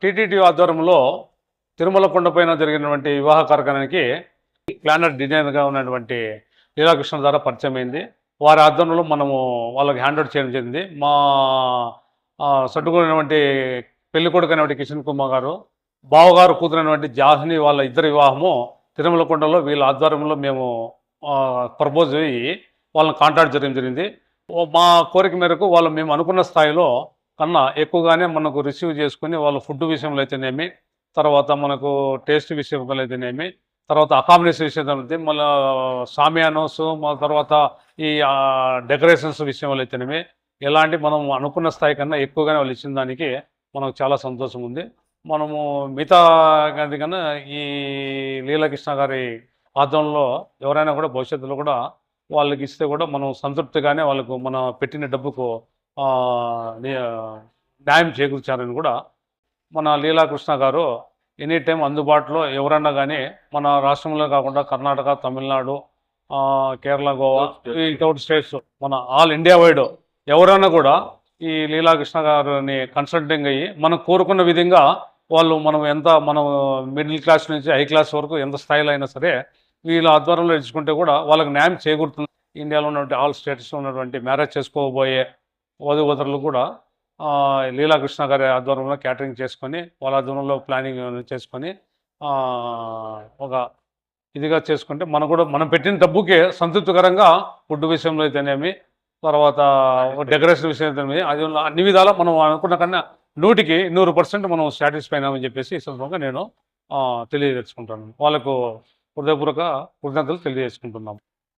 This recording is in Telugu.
టీటీడీ ఆధ్వర్యంలో తిరుమల కొండపైన జరిగినటువంటి వివాహ కార్యక్రమానికి ప్లానర్ డిజైనర్గా ఉన్నటువంటి లీలాకృష్ణ ద్వారా పరిచయం అయింది. వారి ఆధ్వర్యంలో మనము వాళ్ళకి హ్యాండ్ అవుట్ చేయడం జరిగింది. మా సట్టుకున్నటువంటి పెళ్లి కొడుకైనటువంటి కిషన్ కుమార్ గారు, బావగారు కూతురైనటువంటి జాహ్ని వాళ్ళ ఇద్దరి వివాహము తిరుమల కొండలో వీళ్ళ ఆధ్వర్యంలో మేము ప్రపోజ్ అయ్యి వాళ్ళని కాంటాక్ట్ చేయడం జరిగింది. మా కోరిక మేరకు వాళ్ళు మేము అనుకున్న స్థాయిలో కన్నా ఎక్కువగానే మనకు రిసీవ్ చేసుకుని వాళ్ళు ఫుడ్ విషయంలో అయితేనేమి, తర్వాత మనకు టేస్ట్ విషయంలో అయితేనేమి, తర్వాత అకామిడేషన్ విషయంలో అయితే మళ్ళీ సామియానోస్, తర్వాత ఈ డెకరేషన్స్ విషయంలో అయితేనేమి, ఎలాంటి మనం అనుకున్న స్థాయి కన్నా ఎక్కువగానే వాళ్ళు ఇచ్చిన దానికి మనకు చాలా సంతోషం ఉంది. మనము మిగతా గారి కన్నా ఈ లీలాకృష్ణ గారి ఆధ్వర్యంలో ఎవరైనా కూడా భవిష్యత్తులో కూడా వాళ్ళకి ఇస్తే కూడా మనం సంతృప్తిగానే వాళ్ళకు మన పెట్టిన డబ్బుకు న్యాయం చేకూర్చారని కూడా మన లీలాకృష్ణ గారు ఎనీ టైం అందుబాటులో ఎవరన్నా కానీ మన రాష్ట్రంలో కాకుండా కర్ణాటక, తమిళనాడు, కేరళ, గోవా, ఈ అవుట్ స్టేట్స్ మన ఆల్ ఇండియా వైడ్ ఎవరైనా కూడా ఈ లీలాకృష్ణ గారిని కన్సల్టింగ్ అయ్యి మనం కోరుకున్న విధంగా వాళ్ళు మనం మిడిల్ క్లాస్ నుంచి హై క్లాస్ వరకు ఎంత స్థాయిలో అయినా సరే వీళ్ళ ఆధ్వర్యంలో ఎంచుకుంటే కూడా వాళ్ళకి న్యాయం చేకూరుతుంది. ఇండియాలో ఉన్నటువంటి ఆల్ స్టేట్స్లో ఉన్నటువంటి మ్యారేజ్ చేసుకోబోయే వధూవరులు కూడా లీలాకృష్ణ గారి ఆధ్వర్యంలో క్యాటరింగ్ చేసుకొని వాళ్ళ ఆధ్వర్యంలో ప్లానింగ్ చేసుకొని ఒక ఇదిగా చేసుకుంటే మనం పెట్టిన డబ్బుకే సంతృప్తికరంగా ఫుడ్ విషయంలో అయితేనేమి, తర్వాత డెకరేషన్ విషయం అయితేనేమి, అది అన్ని విధాలా మనం అనుకున్న కన్నా 100కి 100% మనం సాటిస్ఫై అయినామని చెప్పేసి ఈ సందర్భంగా నేను తెలియజేసుకుంటాను. వాళ్ళకు హృదయపూర్వక కృతజ్ఞతలు తెలియజేసుకుంటున్నాం.